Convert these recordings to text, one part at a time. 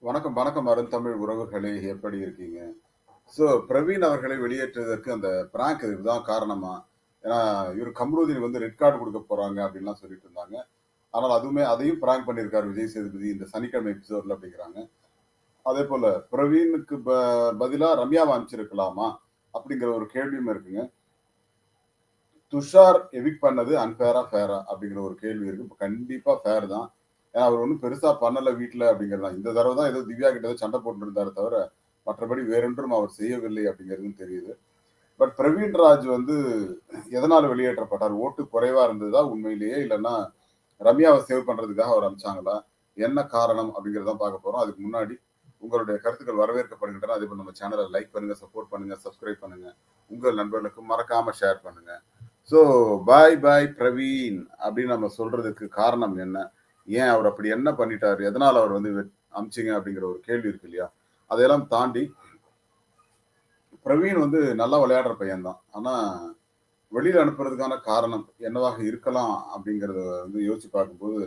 வணக்கம், வணக்கம் அருந்தமிழ் உறவுகளே! எப்படி இருக்கீங்க? பிரவீன் அவர்களை வெளியேற்றுவதற்கு அந்த பிராங்க் இதுதான் காரணமா? ஏன்னா, இவரு கம்ருதீன் வந்து ரெட் கார்ட் குடுக்க போறாங்க அப்டின்லாம் சொல்லிட்டு இருந்தாங்க. ஆனால் அதையும் பிராங்க் பண்ணியிருக்காரு விஜய் சேதுபதி இந்த சனிக்கிழமை எபிசோட்ல அப்டிங்கிறாங்க. அதேபோல பிரவீனுக்கு பதிலா ரம்யாவ அனுப்பிச்சிருக்கலாமா? அப்டிங்கிற ஒரு கேள்வியும் இருக்குங்க. துஷார் எவிக்ட் பண்ணது அன்ஃபேரா? ஃபேரா? அப்டிங்கிற ஒரு கேள்வி இருக்கு. கண்டிப்பா ஃபேர் தான். ஏன்னா, அவர் ஒண்ணும் பெருசா பண்ணல வீட்ல அப்டிங்கிறது தான். இந்த தடவ தான் ஏதோ திவ்யா கிட்ட ஏதோ சண்ட போட்டுருந்தாரே தவிர, மற்றபடி வேறொன்றும் அவர் செய்யவில்லை அப்டிங்கிறதும் தெரியுது. பட் பிரவீன் ராஜ் வந்து எதனால வெளியேற்றப்பட்டார்? ஓட்டு குறைவா இருந்ததா உண்மையிலேயே? இல்லன்னா ரம்யாவ சேவ் பண்றதுக்காக அவர் அனுப்பிச்சாங்களா? என்ன காரணம்? அப்டிங்கிறத தான் பார்க்க போறோம். அதுக்கு முன்னாடி உங்களுடைய கருத்துக்கள் வரவேற்கப்படுகின்றன. அதேபோல நம்ம சேனல லைக் பண்ணுங்க, சப்போர்ட் பண்ணுங்க, சப்ஸ்கிரைப் பண்ணுங்க. உங்கள் நண்பர்களுக்கு மறக்காம ஷேர் பண்ணுங்க. ஸோ பாய் பாய் பிரவீன் அப்படின்னு நம்ம சொல்றதுக்கு காரணம் என்ன? ஏன் அவர் அப்படி என்ன பண்ணிட்டாரு? எதனால அவர் வந்து அனுப்பிச்சீங்க அப்படிங்கிற ஒரு கேள்வி இருக்கு இல்லையா? அதையெல்லாம் தாண்டி பிரவீன் வந்து நல்லா விளையாடுற பையன் தான். ஆனா வெளியில அனுப்புறதுக்கான காரணம் என்னவாக இருக்கலாம் அப்படிங்கிறத வந்து யோசிச்சு பார்க்கும்போது,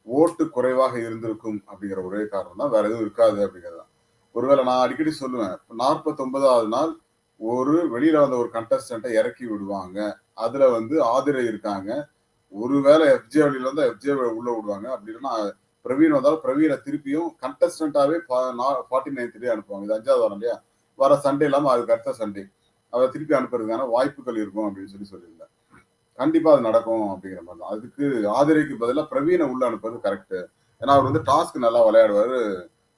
ஓட்டு குறைவாக இருந்திருக்கும் அப்படிங்கிற ஒரே காரணம் தான். வேற எதுவும் இருக்காது அப்படிங்கிறது தான். ஒருவேளை நான் அடிக்கடி சொல்லுவேன். 49வது நாள் ஒரு வெளியில வந்த ஒரு கண்டஸ்டன்ட்ட இறக்கி விடுவாங்க. அதுல வந்து ஆதிரை இருக்காங்க. ஒருவேளை எஃப்ஜே வெளியில வந்தா எஃப்ஜே உள்ள விடுவாங்க. அப்படி இல்லன்னா பிரவீன் வந்தாலும் பிரவீன திருப்பியும் கண்டஸ்டன்ட்டாவே 49த் டே அனுப்புவாங்க. இது 5வது வாரம் இல்லையா? வர சண்டே இல்லாம அதுக்கு அடுத்த சண்டே. அவர திருப்பி அனுப்புறதுக்கான வாய்ப்புகள் இருக்கும் அப்படின்னு சொல்லியிருந்தேன். கண்டிப்பா அது நடக்கும் அப்படிங்கிற மாரி தான். அதுக்கு ஆதிரைக்கு பதிலா பிரவீன உள்ள அனுப்புறது கரெக்ட்டு. ஏன்னா அவர் வந்து டாஸ்க் நல்லா விளையாடுவாரு.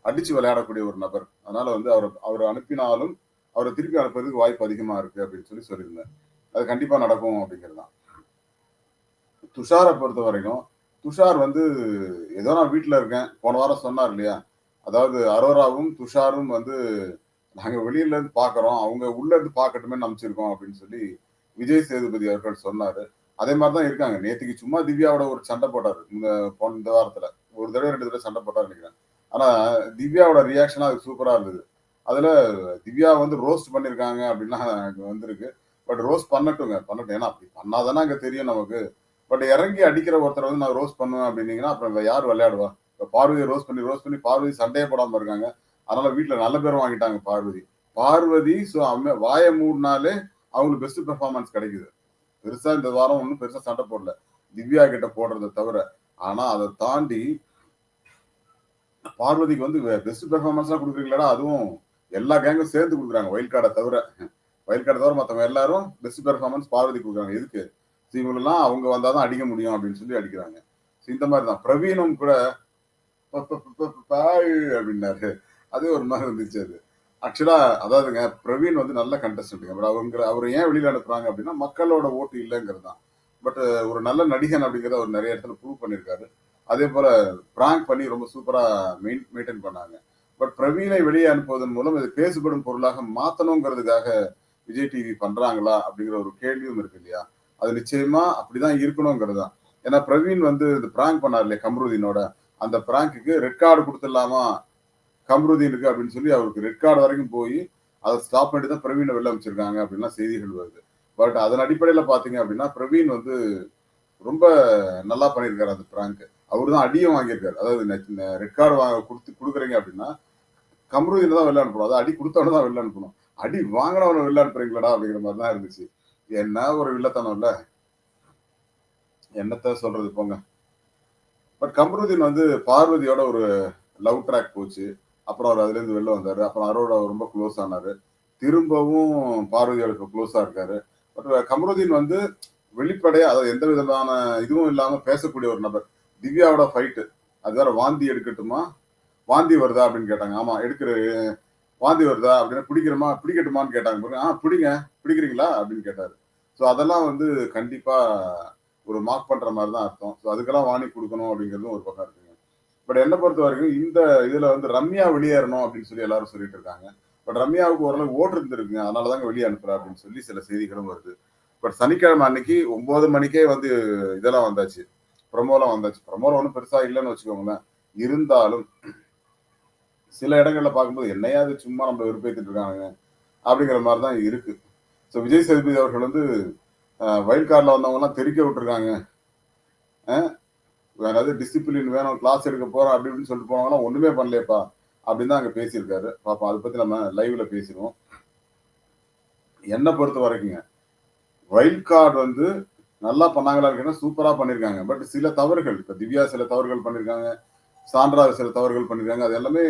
அடிச்சு விளையாடக்கூடிய ஒரு நபர். அதனால வந்து அவர அனுப்பினாலும், அவர திருப்பி அனுப்புறதுக்கு வாய்ப்பு அதிகமா இருக்கு அப்படின்னு சொல்லியிருந்தேன். அது கண்டிப்பா நடக்கும் அப்படிங்கிறது தான். துஷார பொறுத்தவரைக்கும், துஷார் வந்து ஏதோ நான் வீட்ல இருக்கேன். போன வாரம் சொன்னார் இல்லையா? அதாவது அரோராவும், துஷாரும் வந்து நாங்க வெளியில இருந்து பார்க்குறோம். அவங்க உள்ள இருந்து பார்க்கட்டுமேன்னு அனுப்பிச்சிருக்கோம் அப்படின்னு சொல்லி விஜய் சேதுபதி அவர்கள் சொன்னாரு. அதே மாரி தான் இருக்காங்க. நேத்திக்கு சும்மா திவ்யாவோட ஒரு சண்டை போட்டாரு. இந்த வாரத்துல. ஒரு தடவ 2 தடவ சண்டை போட்டாருன்னு நெனைக்கிறேன். ஆனா திவ்யாவோட ரியாக்ஷன் அதுக்கு சூப்பரா இருந்தது. அதுல திவ்யா வந்து ரோஸ்ட் பண்ணியிருக்காங்க அப்படின்லாம் எனக்கு வந்திருக்கு. பட் ரோஸ்ட் பண்ணட்டுங்க. பண்ணட்டும். ஏன்னா அப்படி பண்ணா தானே அங்க தெரியும் நமக்கு. பட் இறங்கி அடிக்கிற ஒருத்தர வந்து நான் ரோஸ்ட் பண்ணுவேன் அப்படின்னீங்கன்னா, அப்புறம் யார் விளையாடுவா? இப்ப பார்வதிய ரோஸ்ட் பண்ணி பார்வதி சண்டையே போடாம இருக்காங்க. அதனால வீட்ல நல்ல பேரும் வாங்கிட்டாங்க பார்வதி. பார்வதி வாய மூடுனாலே அவங்களுக்கு பெஸ்ட் பெர்ஃபார்மன்ஸ் கிடைக்குது. பெருசா இந்த வாரம் ஒண்ணும் பெருசா சண்டை போடல. திவ்யா கிட்ட போடுறத தவிர. ஆனா அத தாண்டி பார்வதிக்கு வந்து பெஸ்ட் பெர்ஃபார்மன்ஸ்லாம் குடுக்குறீங்களாடா? அதுவும் எல்லா கேங்கும் சேர்ந்து குடுக்குறாங்க. வைல்ட் கார்ட தவிர. வைல்ட் கார்ட தவிர மத்தவங்க எல்லாரும் பெஸ்ட் பெர்ஃபார்மன்ஸ் பார்வதி குடுக்குறாங்க. எதுக்கு? இவங்களலாம் அவங்க வந்தா தான் அடிக்க முடியும் அப்படின்னு சொல்லி அடிக்கிறாங்க. இந்த மாரி தான். பிரவீனும் கூட ப ப ப ப பாய் அப்படின்னாரு. அது ஒரு மாரி இருந்துச்சு அது. ஆக்சுவலா அதாவதுங்க பிரவீன் வந்து நல்ல கண்டஸ்டன்ட்ங்க. பட் அவர ஏன் வெளியில அனுப்புறாங்க அப்படின்னா, மக்களோட ஓட்டு இல்லங்கிறது தான். பட் ஒரு நல்ல நடிகன் அப்படிங்கிறத அவர் நெறைய இடத்துல ப்ரூவ் பண்ணியிருக்காரு. அதேபோல பிராங்க் பண்ணி ரொம்ப சூப்பரா மெயின்டெயின் பண்ணாங்க. பட் பிரவீனை வெளியே அனுப்புவதன் மூலம் இது பேசுபடும் பொருளாக மாத்தணுங்கிறதுக்காக விஜய் டிவி பண்றாங்களா? அப்படிங்கிற ஒரு கேள்வியும் இருக்கு இல்லையா? அது நிச்சயமா அப்படிதான் இருக்கணுங்கிறது தான். ஏன்னா பிரவீன் வந்து இந்த பிராங்க் பண்ணார் இல்லையா கம்ருதீனோட, அந்த பிராங்க்குக்கு ரெட் கார்டு குடுத்துடலாமா கம்ருதீனுக்கு அப்படின்னு சொல்லி அவருக்கு ரெட் கார்டு வரைக்கும் போய் அதை ஸ்டாப் பண்ணிட்டு தான் பிரவீனை வெளில அமைச்சிருக்காங்க அப்படின்லாம் செய்திகள் வருது. பட் அதன் அடிப்படையில பாத்தீங்க அப்படின்னா பிரவீன் வந்து ரொம்ப நல்லா பண்ணியிருக்காரு அந்த பிராங்க். அவரு தான் அடியும் வாங்கியிருக்காரு. அதாவது ரெட் கார்டு குடுக்குறீங்க அப்படின்னா கம்ருதீன தான் வெளில அனுப்பணும். அதாவது அடி குடுத்தவன தான் வெளில அனுப்பணும். அடி வாங்கினவன வெளில அனுப்புறீங்களாடா அப்படிங்கிற மாதிரி தான் இருந்துச்சு. என்ன ஒரு வில்லத்தனம் இல்ல. என்னத்த சொல்றது போங்க. பட் கம்ருதீன் வந்து பார்வதியோட ஒரு லவ் ட்ராக் போச்சு. அப்புறம் அவர் அதுலேருந்து வெளில வந்தாரு. அப்புறம் அரோட ரொம்ப க்ளோஸ் ஆனாரு. திரும்பவும் பார்வதியோட இப்ப க்ளோஸா இருக்காரு. பட் கமருதீன் வந்து வெளிப்படையா அதாவது எந்த விதமான இதுவும் இல்லாம பேசக்கூடிய ஒரு நபர். திவ்யாவோட ஃபைட்டு. அது வேற வாந்தி எடுக்கட்டுமா? வாந்தி வருதா? அப்படின்னு கேட்டாங்க. ஆமா வாந்தி வருதா? அப்படின்னா பிடிக்கட்டுமான்னு கேட்டாங்க பாருங்க. பிடிங்க. பிடிக்கிறீங்களா? அப்படின்னு கேட்டாரு. ஸோ அதெல்லாம் வந்து கண்டிப்பா ஒரு மார்க் பண்ற மாரி தான் அர்த்தம். ஸோ அதுக்கெல்லாம் வார்னிங் குடுக்கணும் அப்படிங்கிறதும் ஒரு பக்கம் இருக்குங்க. பட் என்ன பொறுத்தவரைக்கும் இந்த இதுல வந்து ரம்யா வெளியேறணும் அப்படின்னு சொல்லி எல்லாரும் சொல்லிட்டு இருக்காங்க. பட் ரம்யாவுக்கு ஓரளவு ஓட்டு இருந்திருக்குங்க. அதனால தாங்க வெளிய அனுப்புறா அப்படின்னு சொல்லி சில செய்திகளும் வருது. பட் சனிக்கிழமை அன்னைக்கு 9 மணிக்கே வந்து இதெல்லாம் வந்தாச்சு. ப்ரோமோலாம் வந்தாச்சு. ப்ரோமோல ஒண்ணும் பெருசா இல்லன்னு வச்சுக்கோங்களேன். இருந்தாலும் சில இடங்கள்ல பார்க்கும்போது என்னையா இது சும்மா நம்மள வெறுப்பேத்திட்டு இருக்கானுங்க அப்படிங்கிற மாரி தான் இருக்கு. ஸோ விஜய் சேதுபதி அவர்கள் வந்து வைல்ட் கார்ட்ல வந்தவங்கலாம் தெறிக்க விட்டுருக்காங்க. அ அதாவது டிசிப்ளின் வேணும், கிளாஸ் எடுக்க போறோம் அப்படி இப்படின்னு சொல்லிட்டு போனவங்கலாம் ஒண்ணுமே பண்ணலையேப்பா. அப்படின்னு தான் அங்க பேசியிருக்காரு. பாப்போம். அத பத்தி நம்ம லைவ்ல பேசிருவோம். என்ன பொறுத்த வரைக்குங்க, வைல்ட் கார்ட் வந்து நல்லா பண்ணாங்களான்னு கேட்டா சூப்பரா பண்ணியிருக்காங்க. பட் சில தவறுகள், இப்ப திவ்யா சில தவறுகள் பண்ணியிருக்காங்க. சாண்ட்ரா சில தவறுகள் பண்ணியிருக்காங்க. அது எல்லாமே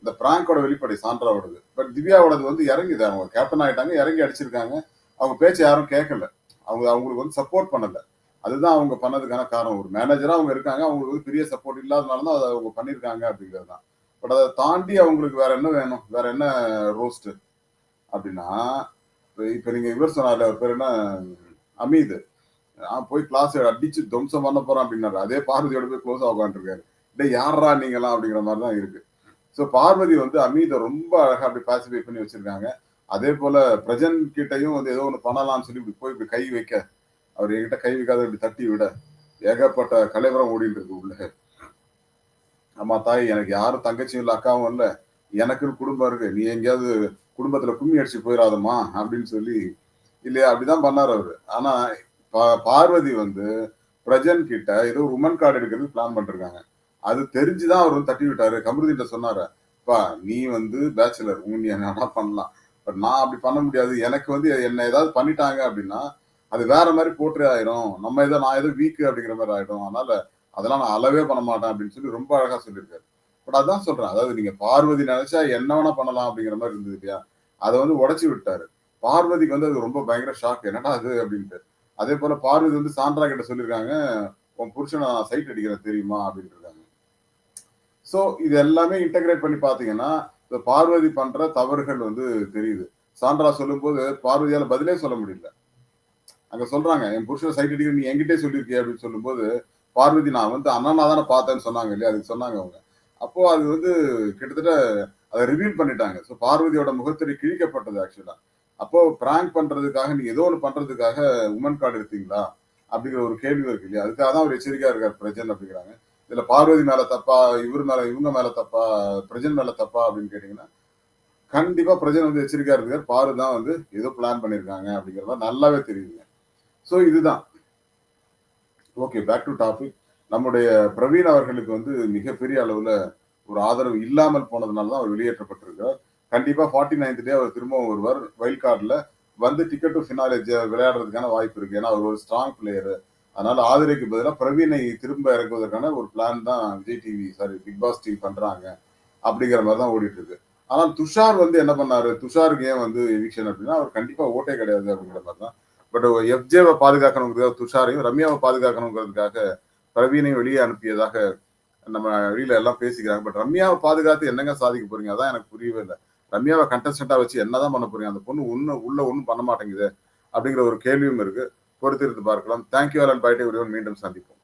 இந்த பிராங்கோட வெளிப்படை சாண்ட்ராவோடது. பட் திவ்யாவோடது வந்து இறங்கிது. அவங்க கேப்டன் ஆயிட்டாங்க. இறங்கி அடிச்சிருக்காங்க. அவங்க பேச்ச யாரும் கேட்கல. அவங்களுக்கு வந்து சப்போர்ட் பண்ணல. அதுதான் அவங்க பண்ணதுக்கான காரணம். ஒரு மேனேஜரா அவங்க இருக்காங்க. அவங்களுக்கு வந்து பெரிய சப்போர்ட் இல்லாதனால தான் அத அவங்க பண்ணியிருக்காங்க அப்படிங்கிறது தான். பட் அத தாண்டி அவங்களுக்கு வேற என்ன வேணும்? வேற என்ன ரோஸ்ட் அப்படின்னா, இப்ப நீங்க இவர் சொன்னார்ல, அவர் பேர் என்ன? அமீது. போய் கிளாஸ் அடிச்சு துவம்சம் பண்ண போறேன் அப்படின்னாரு. அதே பார்வதியோட போய் க்ளோஸா உட்காந்துருக்காரு. டேய் யார்றா நீங்கலாம் அப்படிங்கிற மாரி தான் இருக்கு. ஸோ பார்வதி வந்து அமீத ரொம்ப அழகா அப்படி பாசிஃபை பண்ணி வச்சிருக்காங்க. அதே போல பிரஜன் கிட்டயும் வந்து ஏதோ ஒண்ணு பண்ணலாம்னு சொல்லி இப்படி போய் இப்படி கை வைக்க, அவர் என்கிட்ட கை வைக்காத இப்படி தட்டி விட, ஏகப்பட்ட கலைவரம் ஓடிட்டு இருக்கு உள்ள. ஆமா தாய் எனக்கு யாரும் தங்கச்சியும் இல்ல, அக்காவும் இல்ல. எனக்குன்னு குடும்பம் இருக்கு. நீ எங்கேயாவது குடும்பத்துல கும்மி அடிச்சு போயிறாதம்மா அப்படின்னு சொல்லி இல்லையா? அப்படிதான் பண்ணாரு அவரு. ஆனா பார்வதி வந்து பிரஜன் கிட்ட ஏதோ ஒரு உமன் கார்டு எடுக்கிறதுக்கு பிளான் பண்ணிருக்காங்க. அது தெரிஞ்சுதான் அவர் வந்து தட்டி விட்டாரு. கமருதீன்ட்ட சொன்னாரு. "அப்பா நீ வந்து பேச்சுலர். நீ என்ன வேணா பண்ணலாம். பட் நான் அப்படி பண்ண முடியாது. எனக்கு வந்து என்ன ஏதாவது பண்ணிட்டாங்க அப்படின்னா, அது வேற மாரி போர்ட்ரே ஆயிரும். நான் ஏதோ வீக் அப்படிங்கிற மாரி ஆயிடும். அதனால அதெல்லாம் நான் அலோவே பண்ண மாட்டேன்" அப்படின்னு சொல்லி ரொம்ப அழகா சொல்லியிருக்காரு. பட் அதான் சொல்றேன். அதாவது நீங்க பார்வதி நெனச்சா என்ன வேணா பண்ணலாம் அப்படிங்கிற மாரி இருந்தது இல்லையா? அத வந்து உடைச்சு விட்டாரு. பார்வதிக்கு வந்து அது ரொம்ப பயங்கர ஷாக். என்னடா இது அப்படின்ட்டு. அதே போல பார்வதி வந்து சாண்ட்ரா கிட்ட சொல்லியிருக்காங்க. உன் புருஷன நான் சைட் அடிக்கிறேன் தெரியுமா? அப்படின்னு இருக்காங்க. சோ இது எல்லாமே இன்டகிரேட் பண்ணி பார்த்தீங்கன்னா, இந்த பார்வதி பண்ற தவறுகள் வந்து தெரியுது. சாண்ட்ரா சொல்லும்போது பார்வதியால பதிலே சொல்ல முடியல. அங்க சொல்றாங்க, "என் புருஷன சைட் அடிக்கிறேன்னு நீ என்கிட்டயே சொல்லியிருக்கியே" அப்படின்னு சொல்லும்போது, பார்வதி நான் வந்து அண்ணனா தானே பார்த்தேன்னு சொன்னாங்க இல்லையா? அதுக்கு சொன்னாங்க அவங்க. அப்போ அது வந்து கிட்டத்தட்ட அத ரிவீல் பண்ணிட்டாங்க. சோ பார்வதியோட முகத்திரை கிழிக்கப்பட்டது ஆக்சுவலா. அப்போ பிராங்க் பண்றதுக்காக நீங்க ஏதோ ஒண்ணு பண்றதுக்காக உமன் கார்ட் எடுத்தீங்களா? அப்படிங்கிற ஒரு கேள்வி இருக்கு இல்லையா? அதுக்காக தான் அவர் எச்சரிக்கையா இருக்காரு பிரஜன் அப்படிங்கிறாங்க. இதுல பார்வதி மேல தப்பா, இவங்க மேல தப்பா, பிரஜன் மேல தப்பா அப்படின்னு கேட்டீங்கன்னா, கண்டிப்பா பிரஜன் வந்து எச்சரிக்கையா இருக்காரு. பாரு தான் வந்து ஏதோ பிளான் பண்ணியிருக்காங்க அப்படிங்கிற மாரி நல்லாவே தெரியுதுங்க. சோ இதுதான். ஓகே. Back to topic. நம்முடைய பிரவீன் அவர்களுக்கு வந்து மிகப்பெரிய அளவுல ஒரு ஆதரவு இல்லாமல் போனதுனால தான் அவர் வெளியேற்றப்பட்டிருக்கிறார். கண்டிப்பா 49த் டே அவர் திரும்பவும் வருவார். வைல்ட் கார்ட்ல வந்து டிக்கெட் டூ ஃபினாலே விளையாடுறதுக்கான வாய்ப்பு இருக்கு. ஏன்னா அவர் ஒரு ஸ்ட்ராங் பிளேயர். அதனால ஆதிரைக்கு பதிலா பிரவீனை திரும்ப இறக்குவதற்கான ஒரு பிளான் தான் Vijay TV sorry Bigg Boss TV பண்றாங்க. அப்படிங்கிற மாரி தான் ஓடிட்டு இருக்கு. ஆனா துஷார் வந்து என்ன பண்ணாரு? துஷாருக்கு ஏன் வந்து எவிக்ஷன் அப்படின்னா, அவர் கண்டிப்பா ஓட்டே கிடையாது அப்படிங்கிற மாரி தான். பட் எஃப்ஜேவ பாதுகாக்கணுங்கிறதுக்காக துஷாரையும், ரம்யாவ பாதுகாக்கணுங்கிறதுக்காக பிரவீனையும் வெளியே அனுப்பியதாக நம்ம வெளியில எல்லாம் பேசிக்கிறாங்க. பட் ரம்யாவ பாதுகாத்து என்னங்க சாதிக்க போறீங்க? அதான் எனக்கு புரியவே இல்ல. ரம்யாவ கண்டஸ்டன்ட்டா வச்சு என்னதான் பண்ண போறீங்க? அந்த பொண்ணு உள்ள ஒண்ணும் பண்ண மாட்டேங்குதே! அப்படிங்கிற ஒரு கேள்வியும் இருக்கு. பொறுத்திருந்து பார்க்கலாம். Thank you all and bye to everyone. மீண்டும் சந்திப்போம்.